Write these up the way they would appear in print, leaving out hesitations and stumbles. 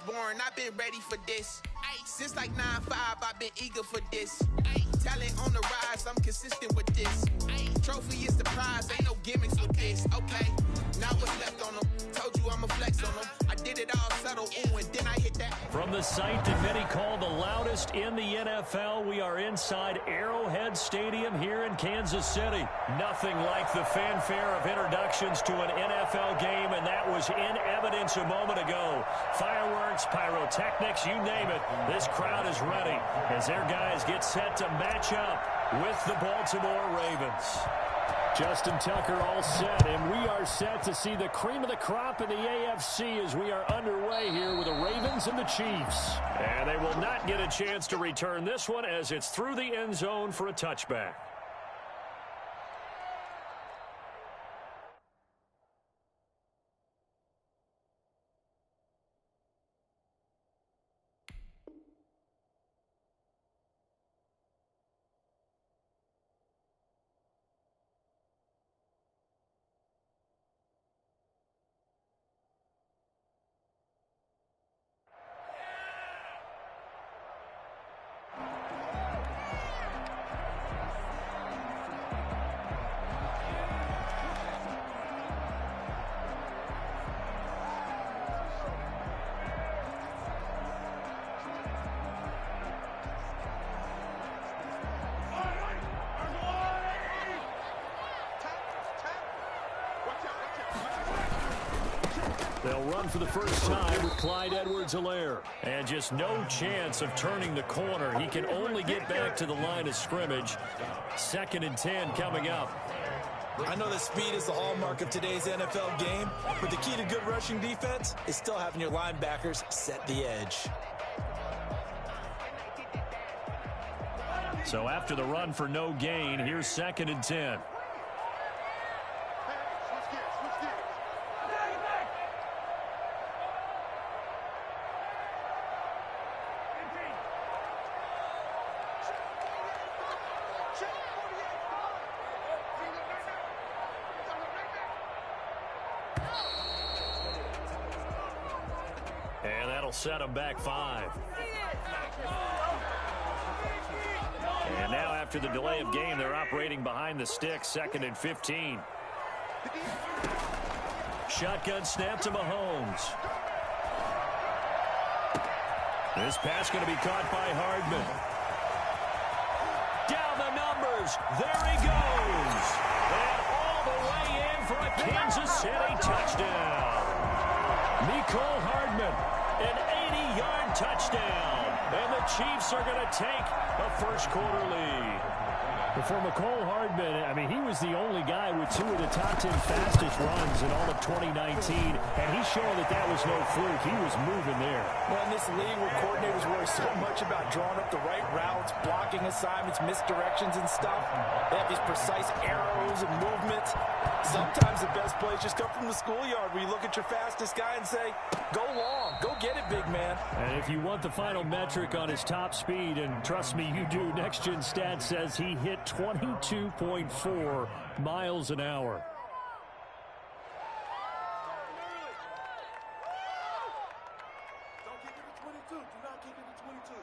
Born, I've been ready for this. Since like 9-5, I've been eager for this. Talent on the rise, I'm consistent with this. Trophy is the prize, ain't no gimmicks with this. Okay, now what's left on them? Told you I'ma flex on them. I did it all subtle, ooh, and then I hit that. From the site that many call the loudest in the NFL, we are inside Arrowhead Stadium here in Kansas City. Nothing like the fanfare of introductions to an NFL game, and that was in evidence a moment ago. Fireworks, pyrotechnics, you name it. This crowd is ready as their guys get set to match up with the Baltimore Ravens. Justin Tucker all set, and we are set to see the cream of the crop in the AFC as we are underway here with the Ravens and the Chiefs. And they will not get a chance to return this one as it's through the end zone for a touchback. They'll run for the first time with Clyde Edwards-Helaire. And just no chance of turning the corner. He can only get back to the line of scrimmage. 2nd and 10 coming up. I know that speed is the hallmark of today's NFL game, but the key to good rushing defense is still having your linebackers set the edge. So after the run for no gain, here's 2nd and 10. And that'll set them back 5. And now after the delay of game, they're operating behind the sticks, 2nd and 15. Shotgun snap to Mahomes. This pass going to be caught by Hardman. Down the numbers. There he goes. And all the way in for a Kansas City touchdown. Mecole Hardman, an 80-yard touchdown. And the Chiefs are going to take a first-quarter lead. For Mecole Hardman, I mean, he was the only guy with 2 of the top 10 fastest runs in all of 2019, and he's showing that that was no fluke. He was moving there. Well, in this league where coordinators worry so much about drawing up the right routes, blocking assignments, misdirections and stuff, they have these precise arrows and movements. Sometimes the best plays just come from the schoolyard where you look at your fastest guy and say, go long, go get it, big man. And if you want the final metric on his top speed, and trust me, you do, Next Gen Stats says he hit 22.4 miles an hour. Don't kick it to 22. Do not kick it to 22.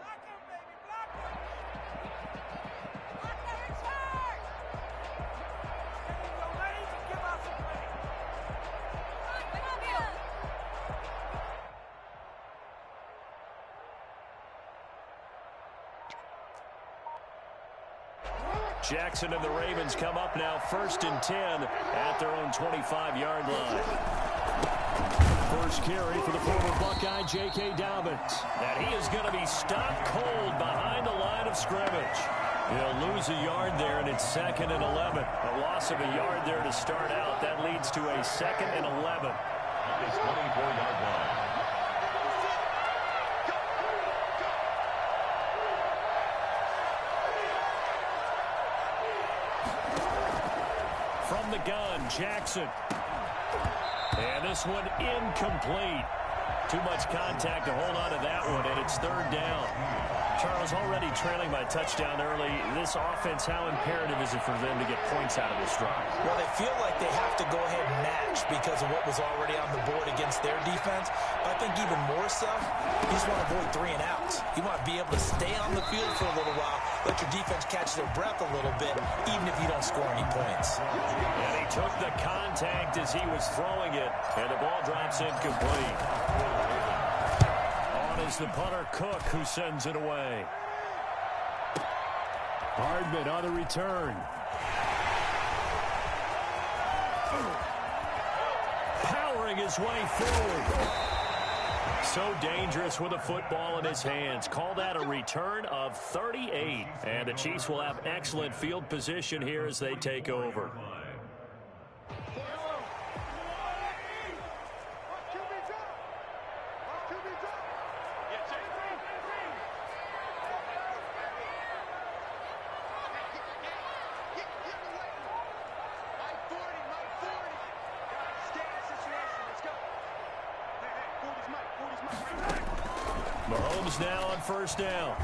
Jackson and the Ravens come up now 1st and 10 at their own 25-yard line. First carry for the former Buckeye, J.K. Dobbins. And he is going to be stopped cold behind the line of scrimmage. He'll lose a yard there, and it's 2nd and 11. A loss of a yard there to start out. That leads to a 2nd and 11. At the 24-yard line. From the gun, Jackson. And this one incomplete. Too much contact to hold on to that one, and it's it's 3rd down. Charles, already trailing by touchdown early. This offense, how imperative is it for them to get points out of this drive? Well, they feel like they have to go ahead and match because of what was already on the board against their defense. But I think even more so, you just want to avoid 3 and outs. You want to be able to stay on the field for a little while, let your defense catch their breath a little bit, even if you don't score any points. And he took the contact as he was throwing it, and the ball drops incomplete. On is the punter, Cook, who sends it away. Hardman on the return. Powering his way forward. So dangerous with a football in his hands. Call that a return of 38. And the Chiefs will have excellent field position here as they take over. Mahomes now on 1st down.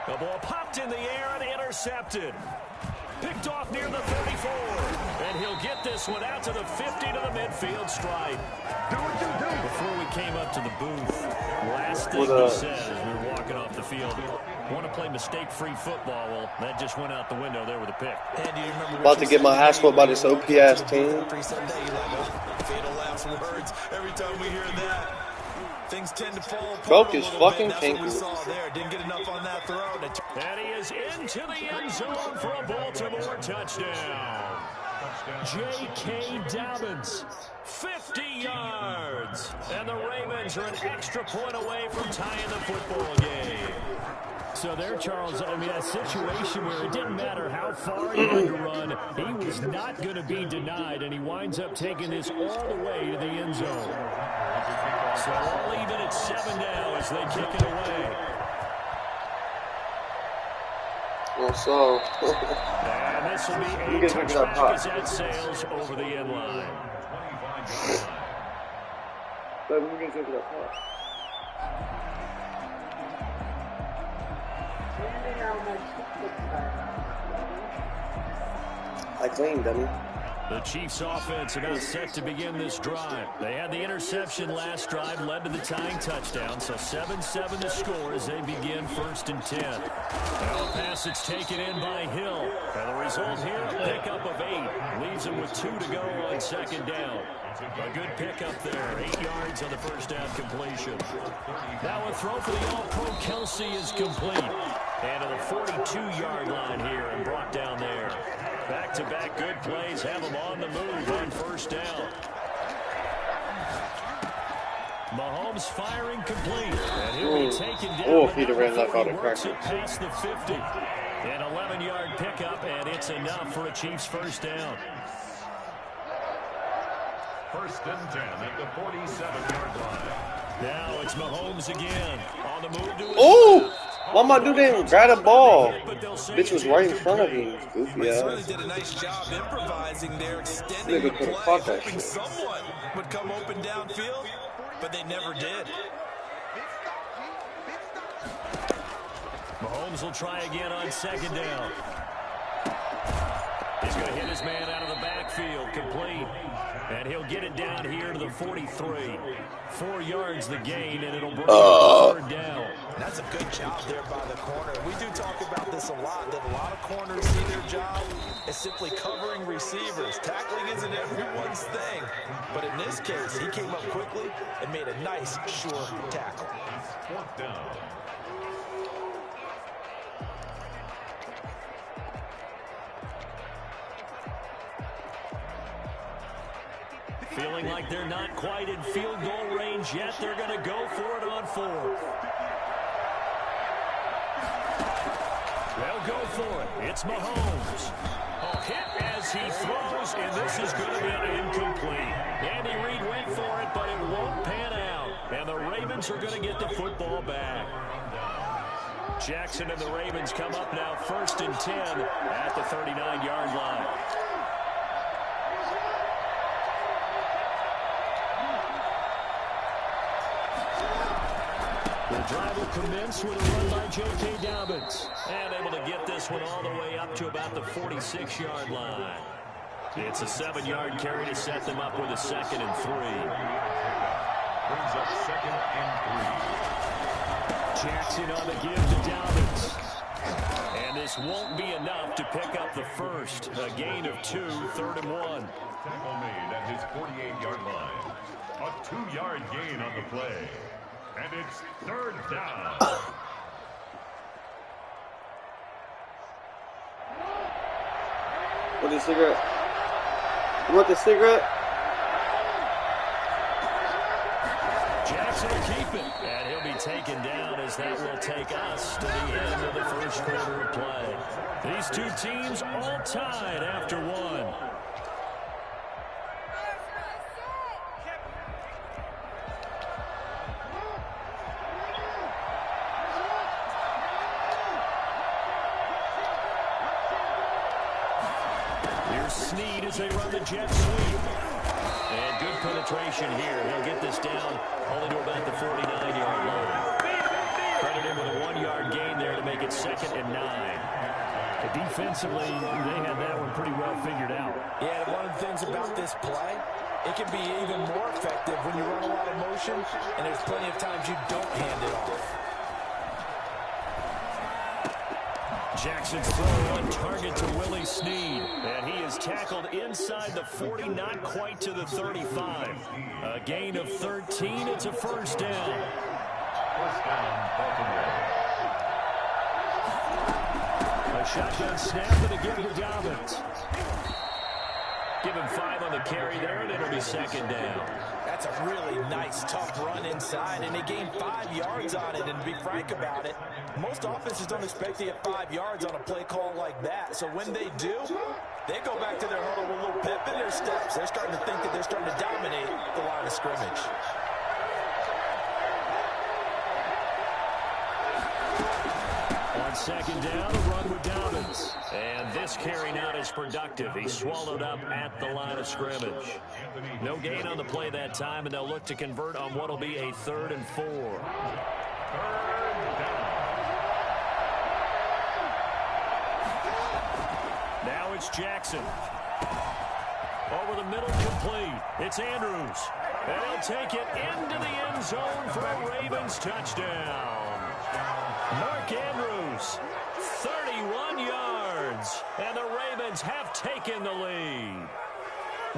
The ball popped in the air and intercepted. Picked off near the 34. And he'll get this one out to the 50 to the midfield stripe. Before we came up to the booth, last thing he said as we were walking off the field, want to play mistake-free football. Well, that just went out the window there with a pick. About to get my ass whooped by this OP-ass team. Fatal last words every time we hear that. Things tend to fall apart. Broke his fucking ankle. Didn't get enough on that throw. And he is into the end zone for a Baltimore touchdown. J.K. Dobbins, 50 yards. And the Ravens are an extra point away from tying the football game. So there, Charles, I mean, a situation where it didn't matter how far he had to run, he was not going to be denied, and he winds up taking this all the way to the end zone. So all even at 7 now as they kick it away. Well, so. And this will be a touchback as that sails over the end line. But we're going to take it up high. I claim, dummy. The Chiefs offense are now set to begin this drive. They had the interception last drive, led to the tying touchdown, so 7-7 to score as they begin 1st and 10. Now a pass that's taken in by Hill. And the result here, a pickup of 8. Leaves him with 2 to go on 2nd down. A good pickup there, 8 yards on the 1st down completion. Now a throw for the All-Pro Kelsey is complete. And to the 42-yard line here and brought down there. Back-to-back good plays have him on the move on 1st down. Mahomes firing complete. And he'll be taken down. Oh, if he'd have ran left out of works it past the 50. An 11-yard pickup, and it's enough for a Chiefs 1st down. 1st and 10 at the 47-yard line. Now it's Mahomes again on the move to his Oh! Why my dude didn't grab the ball? Bitch was right in front of him. Goofy ass. Really did a nice job improvising there, extending the play, hoping someone would come open downfield, but they never did. Mahomes will try again on 2nd down. He's going to hit his man out of the backfield, complete. And he'll get it down here to the 43. 4 yards the gain, and it'll bring 3rd down. That's a good job there by the corner. We do talk about this a lot, that a lot of corners see their job as simply covering receivers. Tackling isn't everyone's thing. But in this case, he came up quickly and made a nice, sure tackle. 4th down. Feeling like they're not quite in field goal range yet. They're going to go for it on 4th. They'll go for it. It's Mahomes. A hit as he throws, and this is going to be incomplete. Andy Reid went for it, but it won't pan out. And the Ravens are going to get the football back. Jackson and the Ravens come up now 1st and 10 at the 39-yard line. drive will commence with a run by J.K. Dobbins. And able to get this one all the way up to about the 46-yard line. It's a 7-yard carry to set them up with a 2nd and 3. Brings up 2nd and 3. Jackson on the give to Dobbins. And this won't be enough to pick up the first. A gain of 2, 3rd and 1. Tackle made at his 48-yard line. A 2-yard gain on the play. And it's 3rd down. What is cigarette? You want the cigarette? Jackson will keep it. And he'll be taken down as that will take us to the end of the first quarter of play. These two teams all tied after one. Snead as they run the jet sweep. And good penetration here. He'll get this down only to about the 49-yard line. Credit him with a 1-yard gain there to make it 2nd and 9. Defensively, they had that one pretty well figured out. Yeah, and one of the things about this play, it can be even more effective when you run a lot of motion, and there's plenty of times you don't hand it off. Jackson's throw on target to Willie Snead. And he is tackled inside the 40, not quite to the 35. A gain of 13. It's a 1st down. 1st down, Baltimore. A shotgun snap and a give to Dobbins. Give him 5 on the carry there, and it'll be 2nd down. That's a really nice, tough run inside, and they gained 5 yards on it. And to be frank about it, most offenses don't expect to get 5 yards on a play call like that. So when they do, they go back to their huddle with a little pep in their steps. They're starting to think that they're starting to dominate the line of scrimmage. On 2nd down, a run with Dobbins. And this carry not as productive. He's swallowed up at the line of scrimmage. No gain on the play that time, and they'll look to convert on what will be a 3rd and 4. 3rd down. Now it's Jackson. Over the middle, complete. It's Andrews. And he'll take it into the end zone for a Ravens touchdown. Mark Andrews, 31 yards. And the Ravens have taken the lead.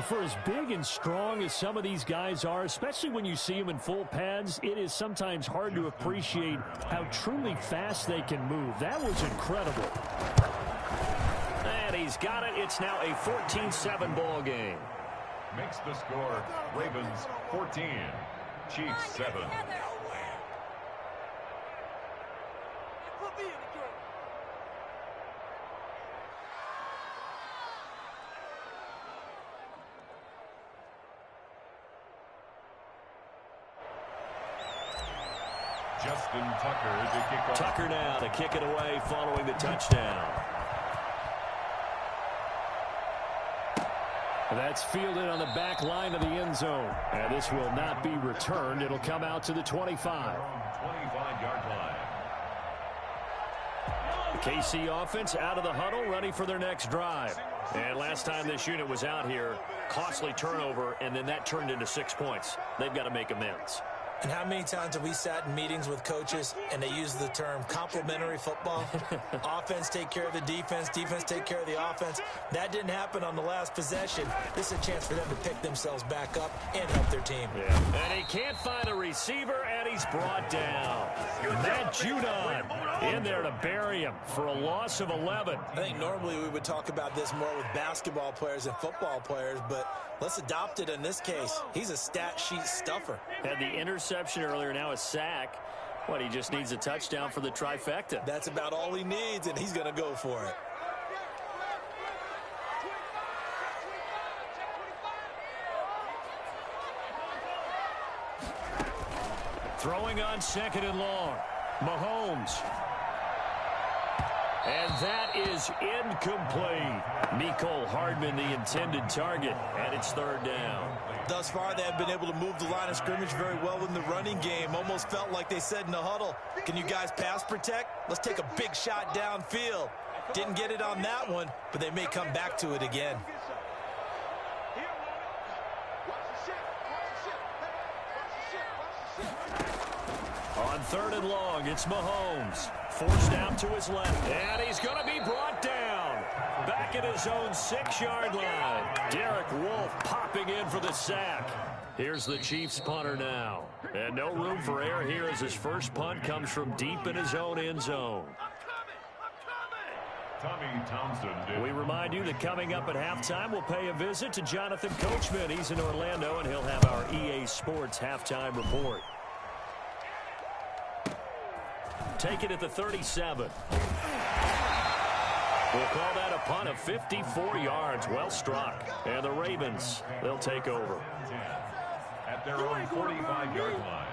For as big and strong as some of these guys are, especially when you see them in full pads, it is sometimes hard to appreciate how truly fast they can move. That was incredible. And he's got it. It's now a 14-7 ball game. Makes the score Ravens 14, Chiefs 7. Justin Tucker to kick off. Tucker now to kick it away following the touchdown. That's fielded on the back line of the end zone. And this will not be returned. It'll come out to the 25. 25-yard line. The KC offense out of the huddle, ready for their next drive. And last time this unit was out here, costly turnover, and then that turned into 6 points. They've got to make amends. And how many times have we sat in meetings with coaches and they use the term complementary football? Offense take care of the defense, defense take care of the offense. That didn't happen on the last possession. This is a chance for them to pick themselves back up and help their team. Yeah. And he can't find a receiver, and he's brought down. Matt Judon in there to bury him for a loss of 11. I think normally we would talk about this more with basketball players and football players, but let's adopt it in this case. He's a stat sheet stuffer. Had the interception earlier, now a sack. What, he just needs a touchdown for the trifecta. That's about all he needs, and he's going to go for it. Throwing on 2nd and long. Mahomes. And that is incomplete. Mecole Hardman, the intended target, and it's third down. Thus far, they have been able to move the line of scrimmage very well in the running game. Almost felt like they said in the huddle, can you guys pass protect? Let's take a big shot downfield. Didn't get it on that one, but they may come back to it again. On third and long, it's Mahomes. Forced out to his left, and he's going to be brought down. Back at his own 6-yard line. Derek Wolfe popping in for the sack. Here's the Chiefs punter now. And no room for error here as his first punt comes from deep in his own end zone. We remind you that coming up at halftime, we'll pay a visit to Jonathan Coachman. He's in Orlando, and he'll have our EA Sports halftime report. Take it at the 37. We'll call that a punt of 54 yards. Well struck. And the Ravens, they'll take over. At their own 45-yard line.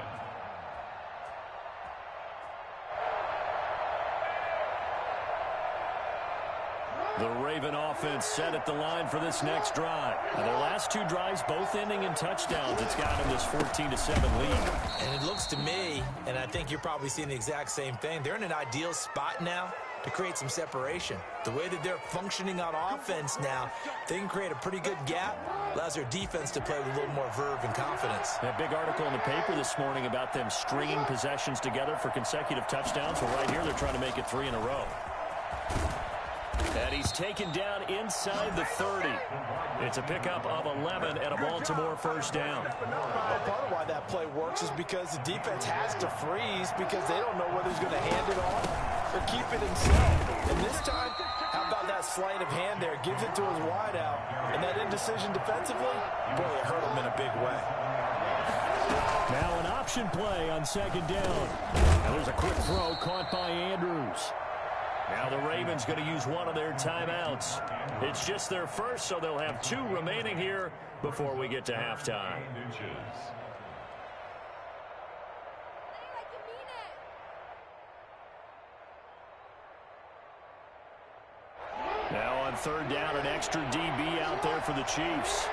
The Raven offense set at the line for this next drive. Now, their last 2 drives, both ending in touchdowns. It's got them this 14-7 lead. And it looks to me, and I think you're probably seeing the exact same thing, they're in an ideal spot now to create some separation. The way that they're functioning on offense now, they can create a pretty good gap. Allows their defense to play with a little more verve and confidence. That big article in the paper this morning about them stringing possessions together for consecutive touchdowns. Well, right here, they're trying to make it 3 in a row. And he's taken down inside the 30. It's a pickup of 11 and a Baltimore first down. Well, part of why that play works is because the defense has to freeze because they don't know whether he's going to hand it off or keep it himself. And this time, how about that sleight of hand there? Gives it to his wideout. And that indecision defensively, boy, it hurt him in a big way. Now an option play on second down. Now there's a quick throw caught by Andrews. Now the Ravens going to use one of their timeouts. It's just their first, so they'll have 2 remaining here before we get to halftime. Now on third down, an extra DB out there for the Chiefs.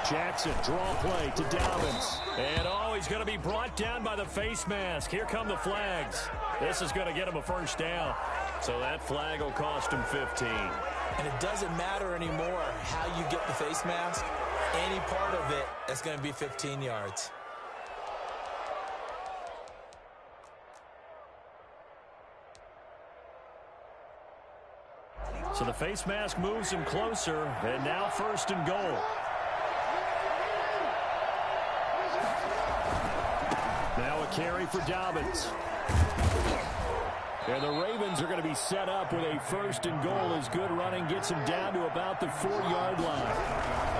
Jackson, draw play to Dobbins. And he's going to be brought down by the face mask. Here come the flags. This is going to get him a first down. So that flag will cost him 15. And it doesn't matter anymore how you get the face mask. Any part of it, that's going to be 15 yards. So the face mask moves him closer, and now first and goal. Now a carry for Dobbins. And the Ravens are going to be set up with a first and goal as good running gets them down to about the 4-yard line.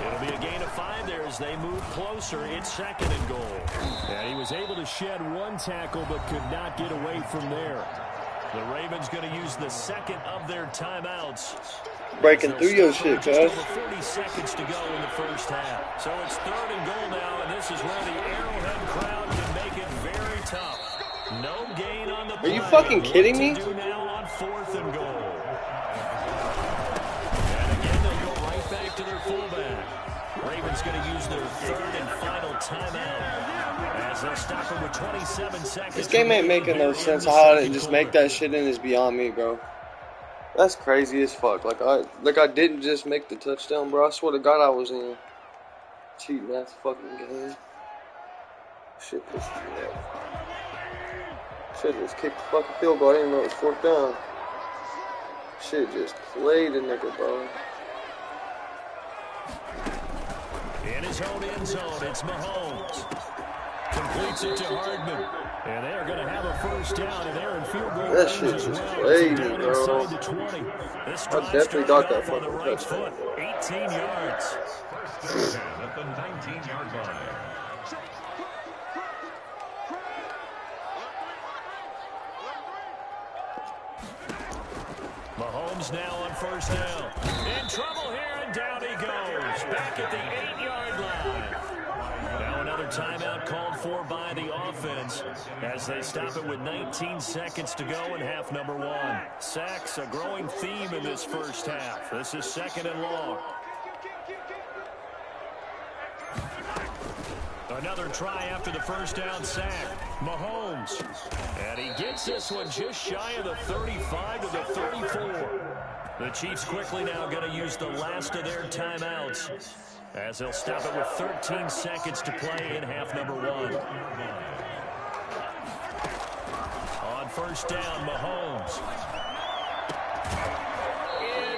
It'll be a gain of 5 there as they move closer. It's second and goal. And he was able to shed 1 tackle but could not get away from there. The Ravens going to use the second of their timeouts. Breaking through your shit, cuz. Over 40 seconds to go in the first half. So it's third and goal now, and this is where the Arrowhead crowd can make it very tough. No gain on the play. Are you fucking kidding me? Do now on fourth and goal. And again, they'll go right back to their fullback. Ravens going to use their third and final timeout. As they'll stop him with 27 seconds. This game ain't making no sense. How I didn't just make that shit in is beyond me, bro. That's crazy as fuck. Like I didn't just make the touchdown, bro. I swear to God I was in cheating that fucking game. Shit pissed me off. Shit just kicked the fucking field goal. I didn't even know it was 4th down. Shit just played a nigga, bro. In his own end zone, it's Mahomes. Completes it to Hardman. And they are going to have a first down, and they're in field goal that shit just crazy, bro. I definitely got that fucking touchdown. 18 yards. First down at the 19-yard line. Mahomes now on first down. In trouble here, and down he goes. Back at the 8-yard line. Now another timeout timeout called for by the offense as they stop it with 19 seconds to go in half number 1. Sacks, a growing theme in this first half. This is 2nd and long. Another try after the first down sack. Mahomes. And he gets this one just shy of the 35 to the 34. The Chiefs quickly now going to use the last of their timeouts as they'll stop it with 13 seconds to play in half number 1. On first down, Mahomes.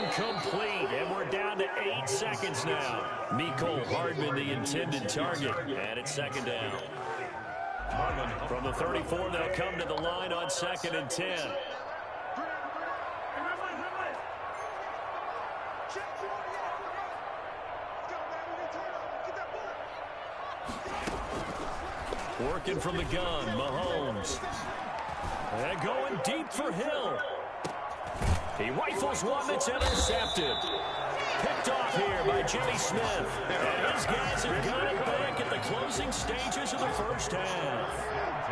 Incomplete, and we're down to 8 seconds now. Mecole Hardman, the intended target, and it's 2nd down. From the 34, they'll come to the line on 2nd and 10. Working from the gun, Mahomes. And going deep for Hill. He rifles one that's intercepted. Picked off here by Jimmy Smith. And his guys have got it back at the closing stages of the first half.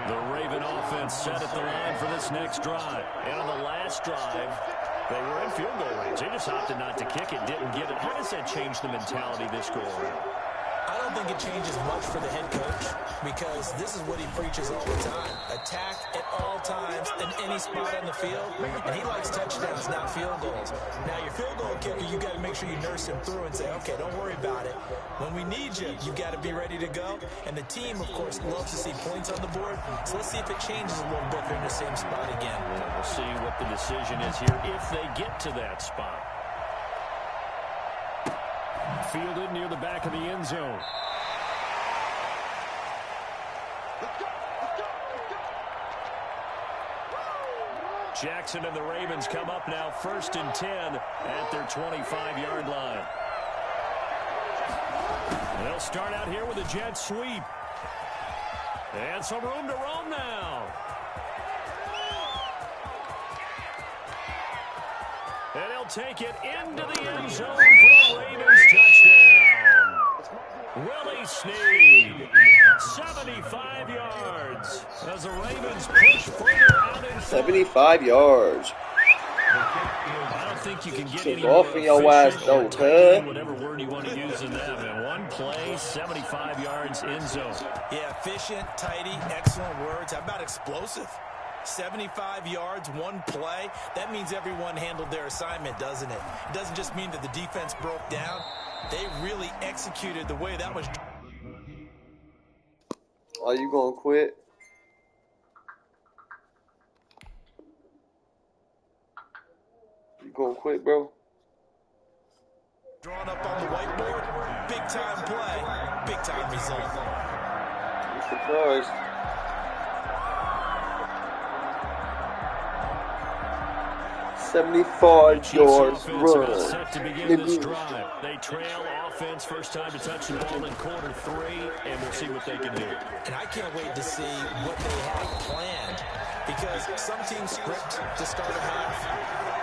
The Raven offense set at the line for this next drive. And on the last drive, they were in field goal range. They just opted not to kick it, didn't get it. How does that change the mentality this go around? I don't think it changes much for the head coach because this is what he preaches all the time. Attack at all times in any spot on the field. And he likes touchdowns, not field goals. Now, your field goal kicker, you got to make sure you nurse him through and say, okay, don't worry about it. When we need you, you got to be ready to go. And the team, of course, loves to see points on the board. So let's see if it changes a little bit if they're in the same spot again. Yeah, we'll see what the decision is here if they get to that spot. Fielded near the back of the end zone. Jackson and the Ravens come up now 1st and 10 at their 25-yard line. They'll start out here with a jet sweep. And some room to roam now. And he'll take it into the end zone for a Ravens touchdown. Willie Snead, 75 yards as the Ravens push further out in 75 yards. I don't think you can get any off in your ass, though, huh? Whatever word you want to use in that, man. One play, 75 yards in zone. Yeah, efficient, tidy, excellent words. How about explosive? 75 yards, one play. That means everyone handled their assignment, doesn't it? It doesn't just mean that the defense broke down. They really executed the way that was. Are you going to quit? You going to quit, bro? Drawn up on the whiteboard. Big time play. Big time result. I'm surprised. $75 run. Set to begin this drive. They trail offense first time to touch the ball in quarter 3, and we'll see what they can do. And I can't wait to see what they have planned because some teams script to start a half.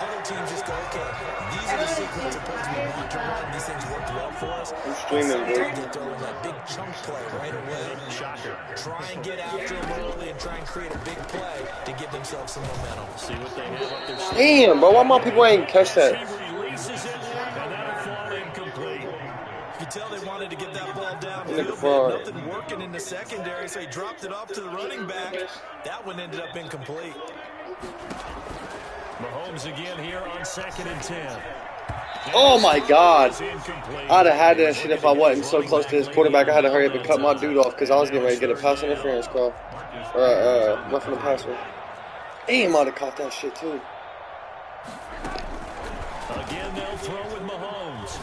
Other teams just go, okay, these are the sequence of plays we want to run. These things worked well for us. I'm streaming, bro. They throw in that big chunk play right away. Shocker. Try and get after them early and try and create a big play to give themselves some momentum. See what they have up there. Damn, bro, why my people ain't catch that? He releases it, and that'll fall incomplete. You tell they wanted to get that ball down. Nothing working in the secondary, so he dropped it off to the running back. That one ended up incomplete. Mahomes again here on 2nd and 10. Oh my God. I'd have had that shit if I wasn't so close to his quarterback. I had to hurry up and cut my dude off because I was getting ready to get a pass interference call. Roughing the passer. Damn, I'd have caught that shit too. Again, they'll throw with Mahomes.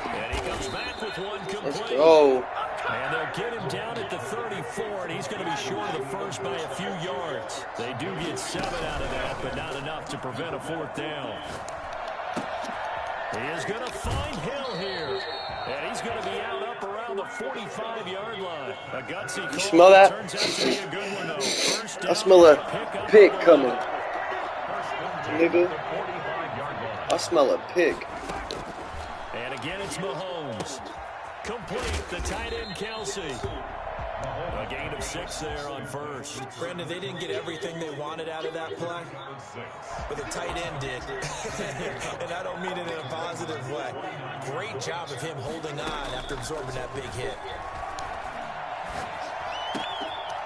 And he comes back with one complete. Let's go. And they'll get him down at the 34, and he's going to be short of the first by a few yards. They do get 7 out of that, but not enough to prevent a 4th down. He is going to find Hill here. And he's going to be out up around the 45-yard line. A gutsy call. You smell that? Turns out to be a good one, though. First down, I smell a pick coming. Nigga. I smell a pick. And again, it's Mahomes. Complete, the tight end, Kelsey. A gain of 6 there on first. Brandon, they didn't get everything they wanted out of that play, but the tight end did. And I don't mean it in a positive way. Great job of him holding on after absorbing that big hit.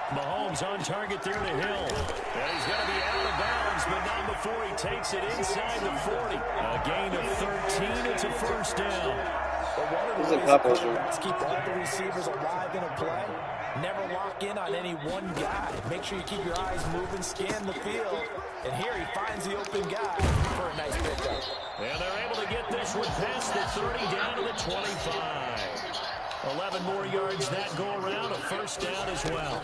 Mahomes on target there to Hill. And he's going to be out of bounds, but not before he takes it inside the 40. A gain of 13. It's a first down. But one of the ways the quarterbacks keep all the receivers alive in a play, never lock in on any one guy. Make sure you keep your eyes moving, scan the field. And here he finds the open guy for a nice pickup. And they're able to get this one past the 30 down to the 25. 11 more yards that go around, a first down as well.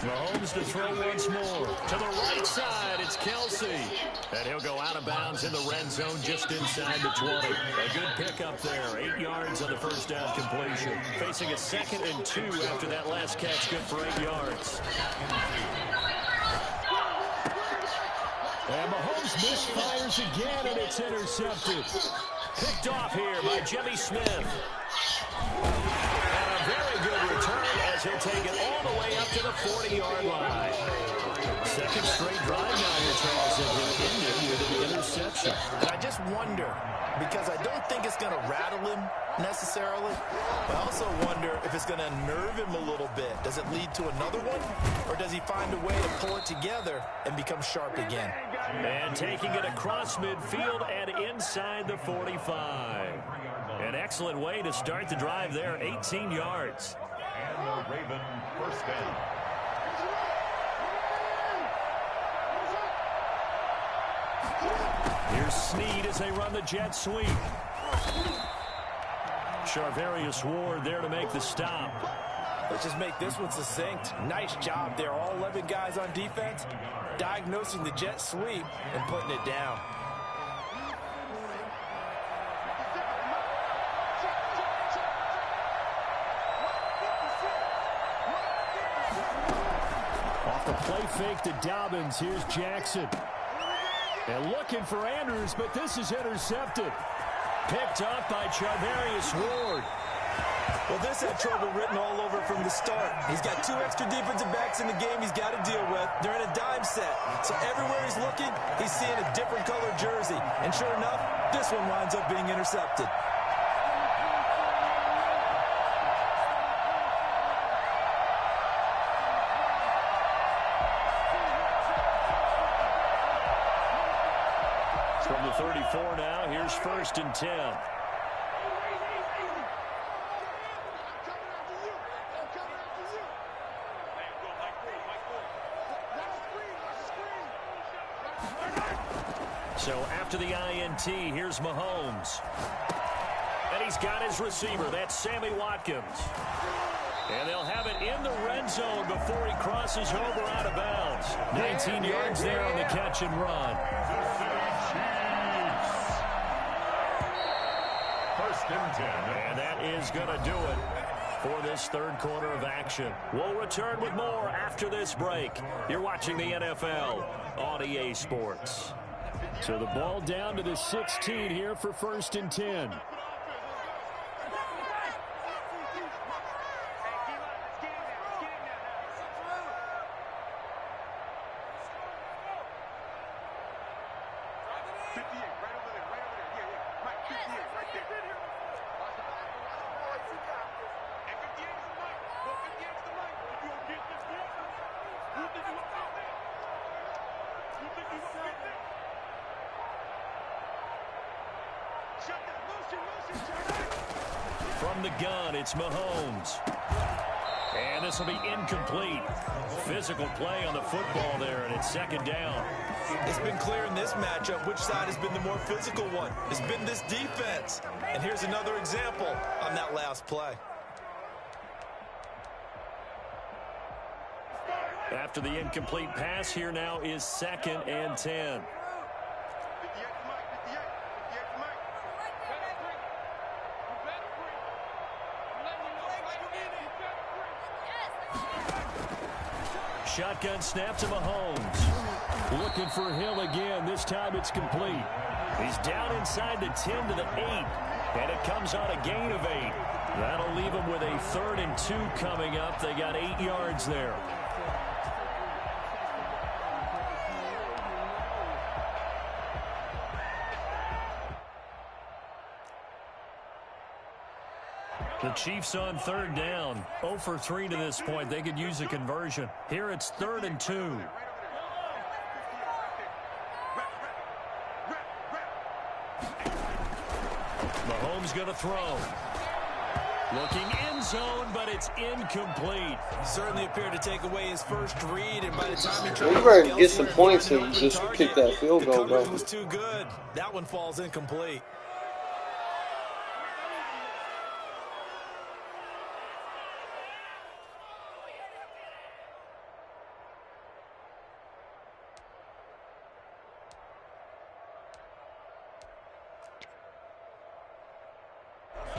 Mahomes to throw once more. To the right side, it's Kelsey. And he'll go out of bounds in the red zone just inside the 20. A good pickup there, 8 yards on the first down completion. Facing a 2nd and 2 after that last catch, good for 8 yards. And Mahomes misfires again, and it's intercepted. Picked off here by Jimmy Smith. And a very good return as he'll take it all the way up to the 40-yard line. Second straight drive now here, Charles, and he'll end it with an interception. And I just wonder, because I don't think it's going to rattle him necessarily, but I also wonder if it's going to unnerve him a little bit. Does it lead to another one, or does he find a way to pull it together and become sharp again? And taking it across midfield and inside the 45. An excellent way to start the drive there, 18 yards. And the Raven first down. Here's Snead as they run the jet sweep. Charvarius Ward there to make the stop. Let's just make this one succinct. Nice job there, all 11 guys on defense, diagnosing the jet sweep and putting it down. Off the play fake to Dobbins, here's Jackson. And looking for Andrews, but this is intercepted. Picked off by Charvarius Ward. Well, this had trouble written all over from the start. He's got 2 extra defensive backs in the game he's got to deal with. They're in a dime set. So everywhere he's looking, he's seeing a different color jersey. And sure enough, this one winds up being intercepted. From the 34 now, here's 1st and 10. So after the INT, here's Mahomes. And he's got his receiver. That's Sammy Watkins. And they'll have it in the red zone before he crosses over out of bounds. 19 yards there on the catch and run. First and 10. And that is going to do it for this third quarter of action. We'll return with more after this break. You're watching the NFL on EA Sports. So the ball down to the 16 here for 1st and 10. From the gun, it's Mahomes. And this will be incomplete. Physical play on the football there, and it's 2nd down. It's been clear in this matchup which side has been the more physical one. It's been this defense. And here's another example on that last play. After the incomplete pass, here now is 2nd and 10. Shotgun snap to Mahomes. Looking for Hill again. This time it's complete. He's down inside the 10 to the 8. And it comes on a gain of 8. That'll leave them with a 3rd and 2 coming up. They got 8 yards there. The Chiefs on 3rd down. 0 for 3 to this point. They could use a conversion. Here it's 3rd and 2. Mahomes going to throw. Looking end zone, but it's incomplete. Certainly appeared to take away his first read, and by the time he tried You better get some points and just kick that field goal, bro. The coverage was too good. That one falls incomplete.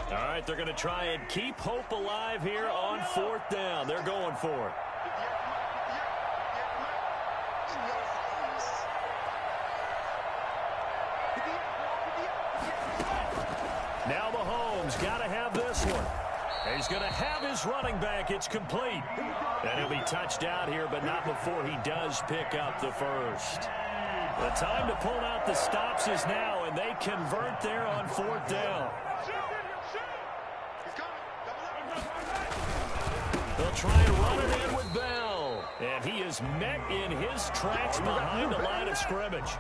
All right, they're going to try and keep hope alive here on 4th down. They're going for it. Now Mahomes got to have this one. He's going to have his running back. It's complete. And he'll be touched out here, but not before he does pick up the first. The time to pull out the stops is now, and they convert there on 4th down. They'll try and run it in with Bell. And he is met in his tracks behind the line of scrimmage.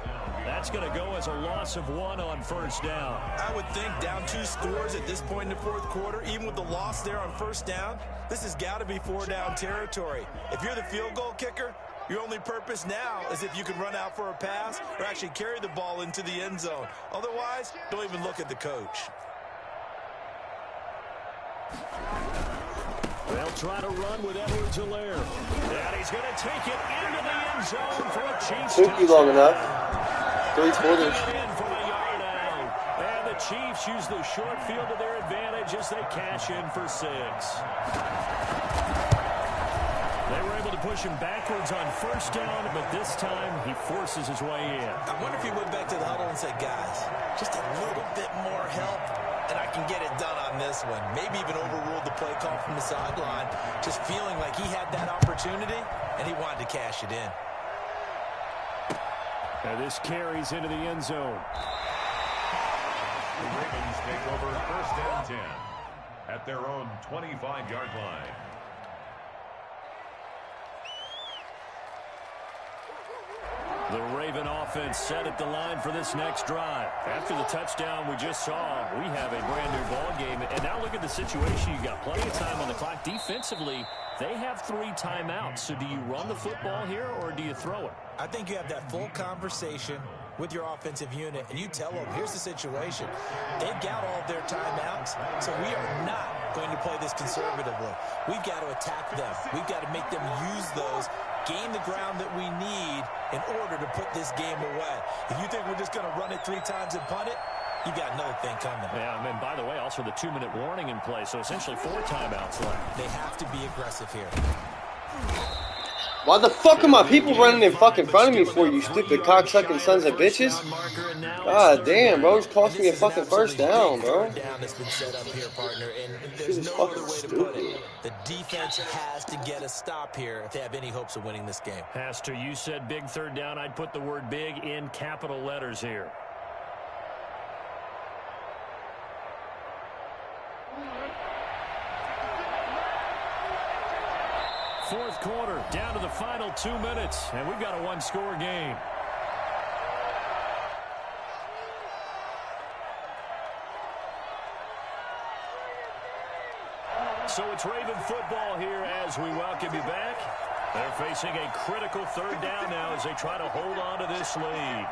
That's going to go as a loss of 1 on 1st down. I would think down 2 scores at this point in the 4th quarter, even with the loss there on 1st down, this has got to be 4-down territory. If you're the field goal kicker, your only purpose now is if you can run out for a pass or actually carry the ball into the end zone. Otherwise, don't even look at the coach. They'll try to run with Edwards-Helaire. And he's going to take it into the end zone for a Chiefs touchdown. Took you long enough. 3 quarters. In from a yard out. And the Chiefs use the short field to their advantage as they cash in for 6. They were able to push him backwards on 1st down, but this time he forces his way in. I wonder if he went back to the huddle and said, guys, just a little bit more help, and I can get it done on this one. Maybe even overruled the play call from the sideline, just feeling like he had that opportunity, and he wanted to cash it in. And this carries into the end zone. The Ravens take over 1st and 10 at their own 25-yard line. The Raven offense set at the line for this next drive. After the touchdown we just saw, we have a brand new ball game. And now look at the situation. You got plenty of time on the clock. Defensively, they have 3 timeouts. So do you run the football here or do you throw it? I think you have that full conversation with your offensive unit, and you tell them, here's the situation. They've got all of their timeouts, so we are not going to play this conservatively. We've got to attack them. We've got to make them use those, gain the ground that we need in order to put this game away. If you think we're just going to run it 3 times and punt it, you got another thing coming. Yeah, and by the way, also the 2-minute warning in play, so essentially 4 timeouts left. They have to be aggressive here. Why the fuck are my people running in fucking front of me for, you stupid cocksucking sons of bitches? God damn, bro, it's cost me a fucking 1st down, bro. This is fucking stupid. The defense has to get a stop here if they have any hopes of winning this game. Has to. You said big 3rd down. I'd put the word big in capital letters here. Fourth quarter, down to the final 2 minutes, and we've got a 1-score game. So it's Raven football here as we welcome you back. They're facing a critical 3rd down now as they try to hold on to this lead.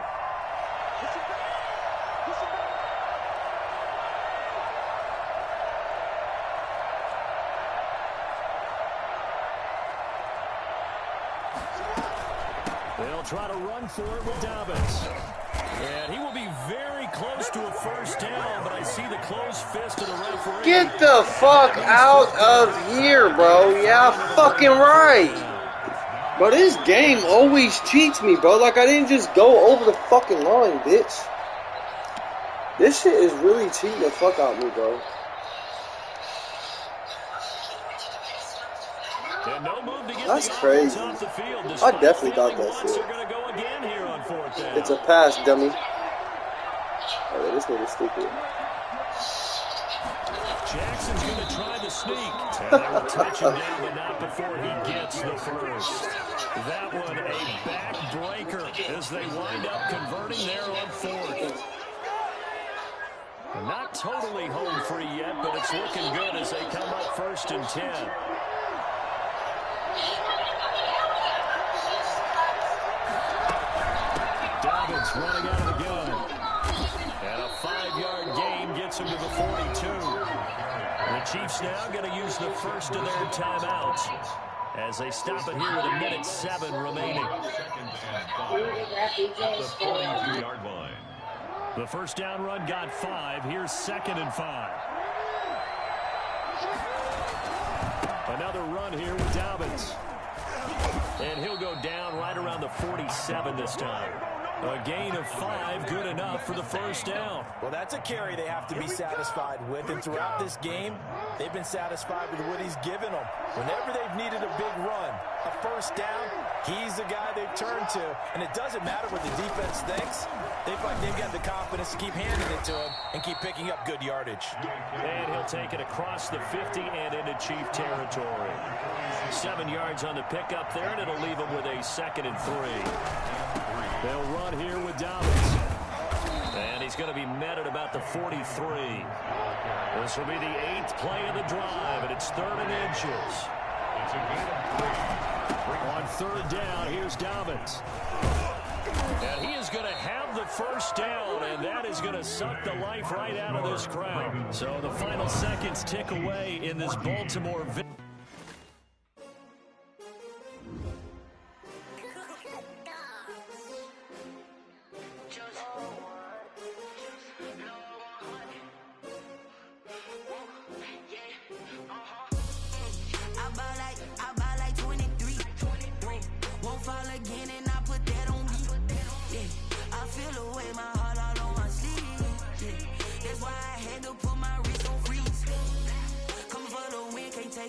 They'll try to run for it with Dobbins. And he will be very close to a 1st down, but I see the closed fist of the referee. Get the fuck out of here, bro. Yeah, fucking right. Bro, this game always cheats me, bro. Like, I didn't just go over the fucking line, bitch. This shit is really cheating the fuck out of me, bro. And no move to get That's the crazy. off the field. I definitely got that Once, shit. they're going to go again here on 4th down. It's a pass, dummy. Oh, this nigga's stupid. Jackson's going to try the sneak. And they will touch him down, but not before he gets the first. That one a backbreaker as they wind up converting there on 4th. Not totally home free yet, but it's looking good as they come up 1st and 10. Dobbins running out of the gun. And a 5-yard gain gets him to the 42. The Chiefs now going to use the first of their timeouts as they stop it here with 1:07 remaining. The 42-yard line. The first down run got 5. Here's 2nd and 5. Another run here with Dobbins. And he'll go down right around the 47 this time. A gain of 5, good enough for the first down. Well, that's a carry they have to be satisfied with. And throughout this game, they've been satisfied with what he's given them. Whenever they've needed a big run, a first down, he's the guy they've turned to. And it doesn't matter what the defense thinks. They feel like they've got the confidence to keep handing it to him and keep picking up good yardage. And he'll take it across the 50 and into Chief territory. 7 yards on the pickup there, and it'll leave him with a 2nd and 3. They'll run here with Dobbins. And he's going to be met at about the 43. This will be the 8th play of the drive, and it's 3rd and inches. On 3rd down, here's Dobbins. And he is going to have the first down, and that is going to suck the life right out of this crowd. So the final seconds tick away in this Baltimore victory.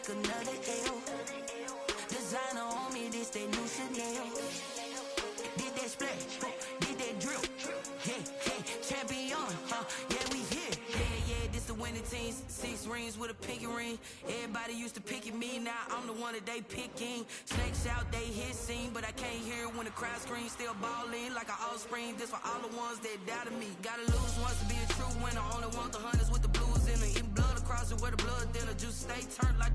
Another L. Designer on me, this that new Chanel. Did that splash, did that drill. Yeah, champion, yeah, we here. Yeah, this the winning teams. 6 rings with a pinky ring. Everybody used to pick at me, now I'm the one that they picking. Snakes out, they hissing, but I can't hear when the crowd screams. Still balling like an offspring. This for all the ones that doubted me. Gotta lose once to be a true winner. Only want the hunters with the blues in it. Eating blood across it where the blood thinner. Juice stay turned like.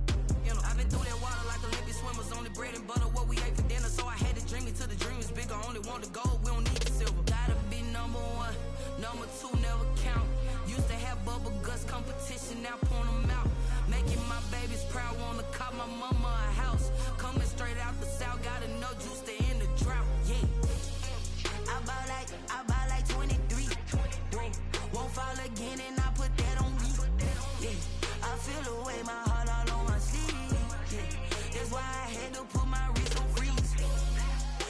I've been through that water like Olympic swimmers. Only bread and butter, what we ate for dinner. So I had to dream it till the dream is bigger. Only want the gold, we don't need the silver. Gotta be number 1, number 2 never count. Used to have bubble guts competition, now point them out. Making my babies proud, wanna call my mama a house. Coming straight out the south, gotta know juice to end the drought. Yeah, I buy like 23. Won't fall again and I put that on me. Yeah, I feel the way my heart all on my sleeve. That's why I had to put my wrist on freeze.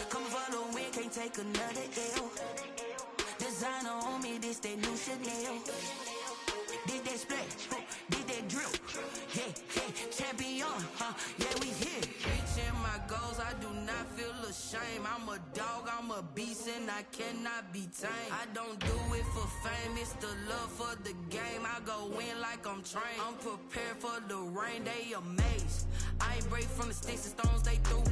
Coming for the win, can't take another L. Designer on me, this that new Chanel. Did that splash, did that drill. Yeah, champion, yeah, we here. Reaching my goals, I do not feel ashamed. I'm a dog, I'm a beast, and I cannot be tamed. I don't do it for fame, it's the love for the game. I go in like I'm trained. I'm prepared for the rain, they amazed. I ain't break from the sticks and stones they threw.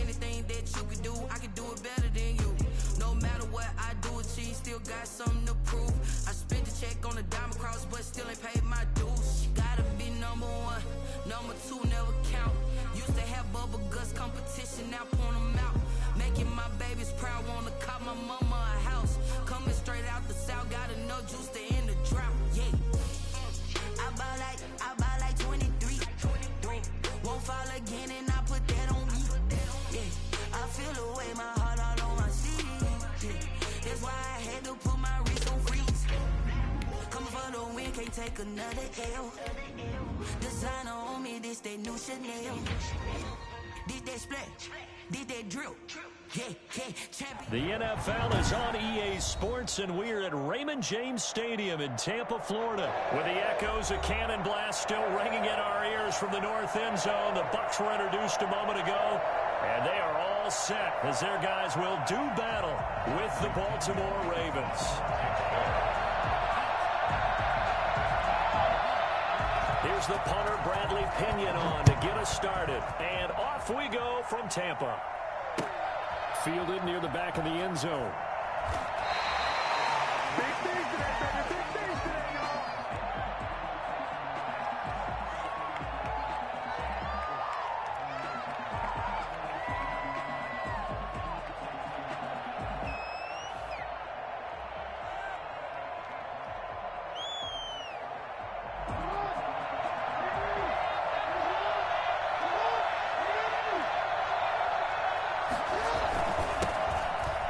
Anything that you can do, I can do it better than you. No matter what I do, achieve, still got something to prove. I spent the check on the diamond cross, but still ain't paid my dues. Gotta be number 1, number 2 never count. Used to have bubble guts competition, now point them out. Making my babies proud, wanna call my mama a house. Coming straight out the south, gotta know juice to end the drought. Yeah, I buy like 23. Won't fall again and I put that on me. Yeah, I feel the way my heart all on my sleeve. Yeah, that's why I had to put my wrist on freeze. Coming for the win, can't take another L. Designer on me, this that new Chanel. Did that splash? Did that drill? The NFL is on EA Sports, and we're at Raymond James Stadium in Tampa, Florida, with the echoes of Cannon Blast still ringing in our ears from the north end zone. The Bucs were introduced a moment ago, and they are all set as their guys will do battle with the Baltimore Ravens. Here's the punter, Bradley Pinion, on to get us started. And off we go from Tampa. Fielded near the back of the end zone. Big things today, baby. Big things today, y'all.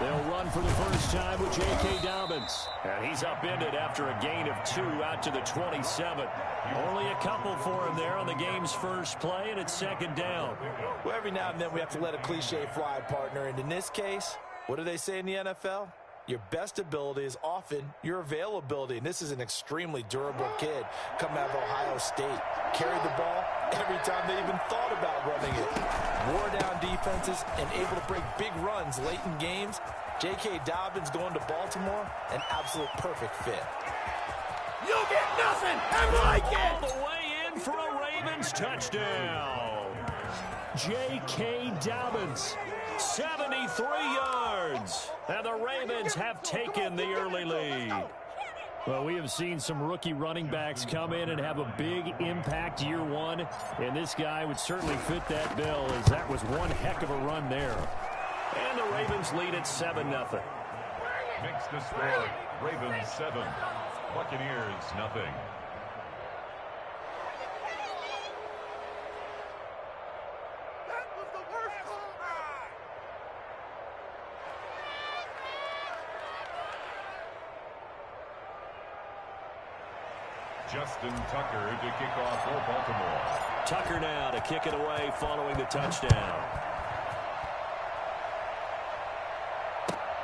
They'll run for the first time with J.K. Dobbins. And he's upended after a gain of 2 out to the 27. Only a couple for him there on the game's first play, and it's second down. Well, every now and then we have to let a cliche fly, partner. And in this case, what do they say in the NFL? Your best ability is often your availability. And this is an extremely durable kid coming out of Ohio State. Carried the ball every time they even thought about running it. Wore down defenses and able to break big runs late in games. J.K. Dobbins going to Baltimore, an absolute perfect fit. You'll get nothing. I like it. All the way in for a Ravens touchdown. J.K. Dobbins, 73 yards. And the Ravens have taken the early lead. Well, we have seen some rookie running backs come in and have a big impact year one. And this guy would certainly fit that bill, as that was one heck of a run there. And the Ravens lead at 7-0. Makes the score Ravens 7, Buccaneers nothing. That was the worst call. Justin Tucker to kick off for Baltimore. Tucker now to kick it away following the touchdown.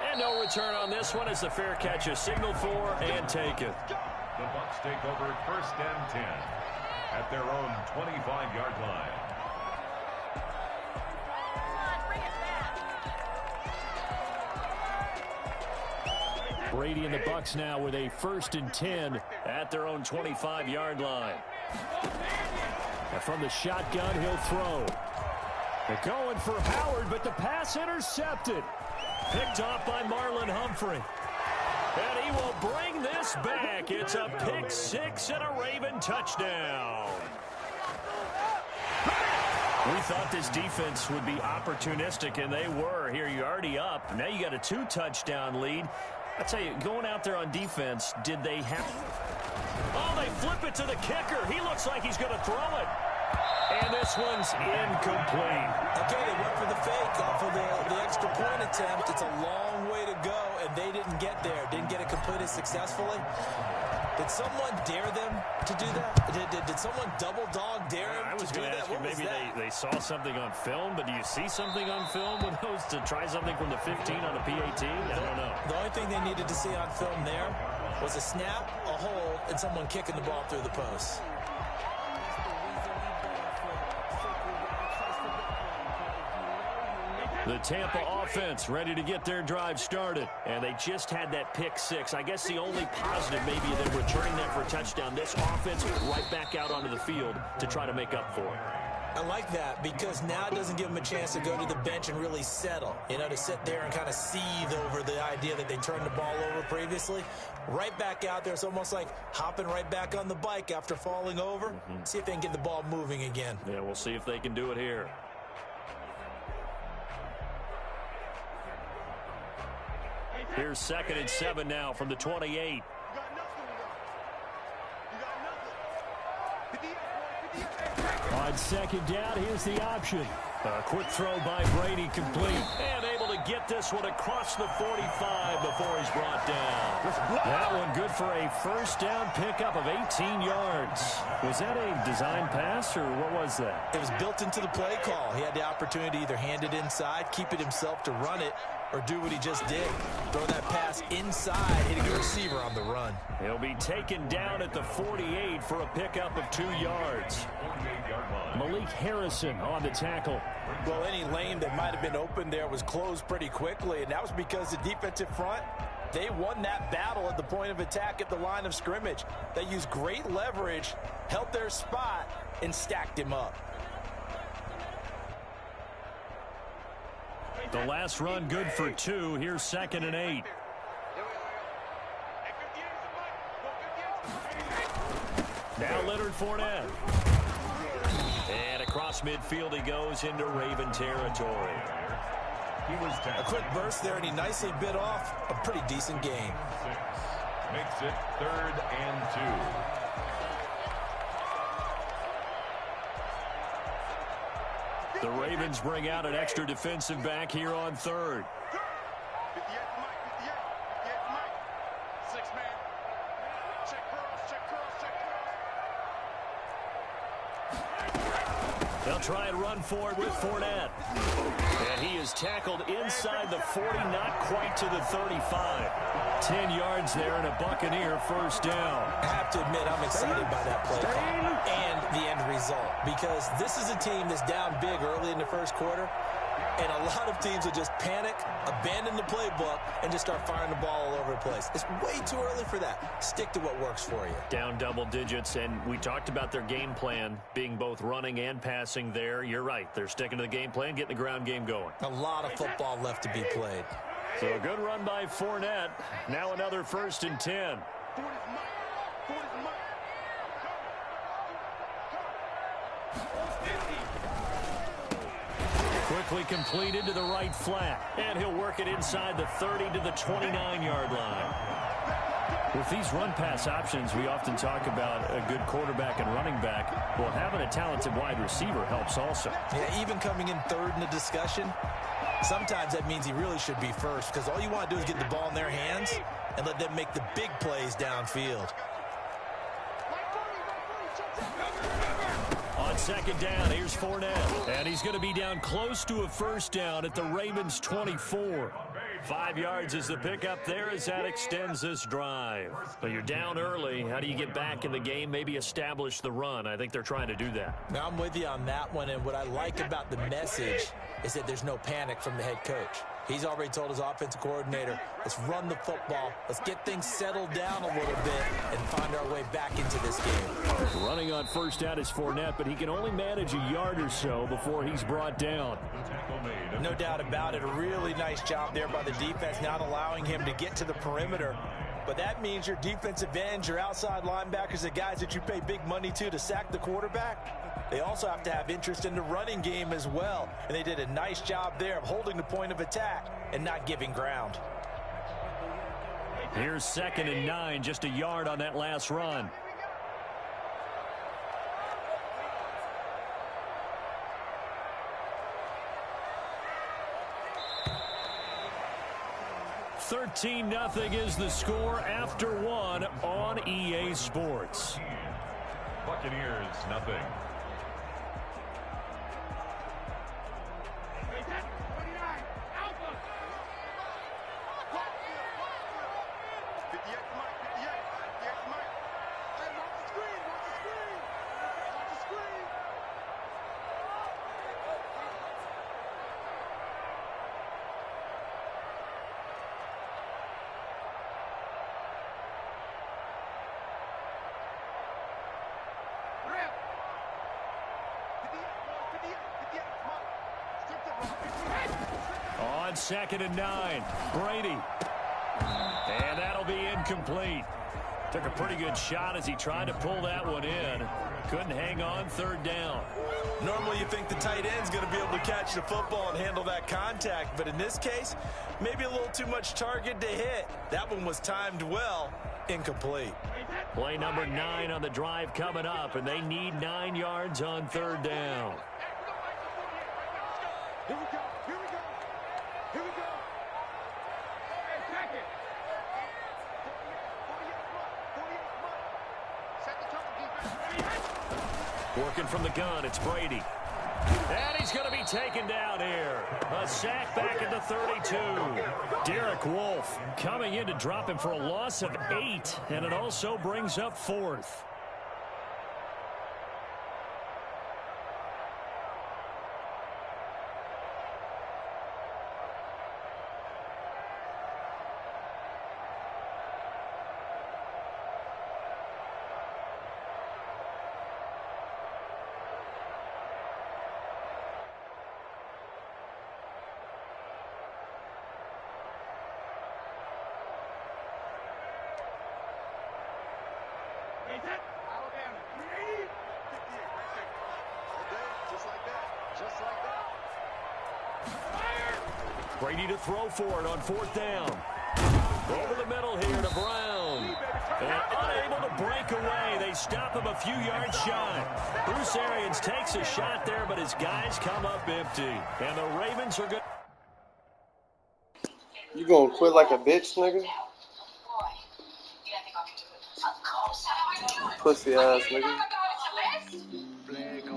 And no return on this one as the fair catch is signaled for and taken. The Bucs take over first and 10 at their own 25-yard line. Brady and the Bucs now with a 1st and 10 at their own 25-yard line. And from the shotgun, he'll throw. They're going for Howard, but the pass intercepted. Picked off by Marlon Humphrey. And he will bring this back. It's a pick 6 and a Raven touchdown. We thought this defense would be opportunistic, and they were. Here, you're already up. Now you got a 2-touchdown lead. I tell you, going out there on defense, did they have... Oh, they flip it to the kicker. He looks like he's going to throw it. And this one's incomplete. Okay, they went for the fake off of the extra point attempt. It's a long way to go, and they didn't get there. Didn't get it completed successfully. Did someone dare them to do that? Did someone double dog dare them I was to do going to that? ask you, What was maybe that? they saw something on film, but do you see something on film with those to try something from the 15 on a PAT? I don't know. The only thing they needed to see on film there was a snap, a hold, and someone kicking the ball through the post. The Tampa offense ready to get their drive started. And they just had that pick 6. I guess the only positive maybe than returning that for a touchdown. This offense right back out onto the field to try to make up for it. I like that because now it doesn't give them a chance to go to the bench and really settle. You know, to sit there and kind of seethe over the idea that they turned the ball over previously. Right back out there. It's almost like hopping right back on the bike after falling over. See if they can get the ball moving again. Yeah, we'll see if they can do it here. Here's 2nd and 7 now from the 28. On 2nd down, here's the option. A quick throw by Brady, complete. And able to get this one across the 45 before he's brought down. That one good for a first down pickup of 18 yards. Was that a design pass, or what was that? It was built into the play call. He had the opportunity to either hand it inside, keep it himself to run it, or do what he just did. Throw that pass inside, hitting the receiver on the run. He'll be taken down at the 48 for a pickup of 2 yards. Malik Harrison on the tackle. Well, any lane that might have been open there was closed pretty quickly, and that was because the defensive front, they won that battle at the point of attack at the line of scrimmage. They used great leverage, held their spot, and stacked him up. The last run good for 2. Here's 2nd and 8. Now Leonard Fournette. And across midfield he goes into Raven territory. A quick burst there, and he nicely bit off a pretty decent gain. Makes it 3rd and 2. The Ravens bring out an extra defensive back here on 3rd. They'll try and run for it with Fournette. And he is tackled inside the 40, not quite to the 35. 10 yards there and a Buccaneer first down. I have to admit, I'm excited by that play call and the end result, because this is a team that's down big early in the first quarter, and a lot of teams will just panic, abandon the playbook, and just start firing the ball all over the place. It's way too early for that. Stick to what works for you. Down double digits, and we talked about their game plan being both running and passing there. You're right. They're sticking to the game plan, getting the ground game going. A lot of football left to be played. So a good run by Fournette. Now another 1st and 10. Quickly completed to the right flat. And he'll work it inside the 30 to the 29-yard line. With these run-pass options, we often talk about a good quarterback and running back. Well, having a talented wide receiver helps also. Yeah, even coming in 3rd in the discussion, sometimes that means he really should be first, because all you want to do is get the ball in their hands and let them make the big plays downfield. On 2nd down, here's Fournette. And he's going to be down close to a first down at the Ravens' 24. 5 yards is the pickup there as that extends this drive. But you're down early. How do you get back in the game? Maybe establish the run. I think they're trying to do that. Now, I'm with you on that one, and what I like about the message is that there's no panic from the head coach. He's already told his offensive coordinator, let's run the football, let's get things settled down a little bit and find our way back into this game. Running on first down is Fournette, but he can only manage a yard or so before he's brought down. No doubt about it. A really nice job there by the defense, not allowing him to get to the perimeter. But that means your defensive ends, your outside linebackers, the guys that you pay big money to sack the quarterback, they also have to have interest in the running game as well. And they did a nice job there of holding the point of attack and not giving ground. Here's 2nd and 9, just a yard on that last run. $13-0 is the score after 1 on EA Sports. Buccaneers, nothing. On 2nd and 9, Brady. And that'll be incomplete. Took a pretty good shot as he tried to pull that one in. Couldn't hang on, 3rd down. Normally you think the tight end's going to be able to catch the football and handle that contact, but in this case, maybe a little too much target to hit. That one was timed well, incomplete. Play number 9 on the drive coming up, and they need 9 yards on 3rd down. Here we go. Here we go. Here we go. Hey, check it. 48 Set the total defense. Working from the gun, it's Brady. And he's going to be taken down here. A sack back at the 32. Derek Wolfe coming in to drop him for a loss of 8. And it also brings up 4th. Alabama, 380. 58, right there. Just like that. Just like that. Fire! Brady to throw for it on 4th down. Over the middle here to Brown. And unable to break away. They stop him a few yards shy. Bruce Arians takes a shot there, but his guys come up empty. And the Ravens are good. You gonna quit like a bitch, nigga? Pussy ass nigga.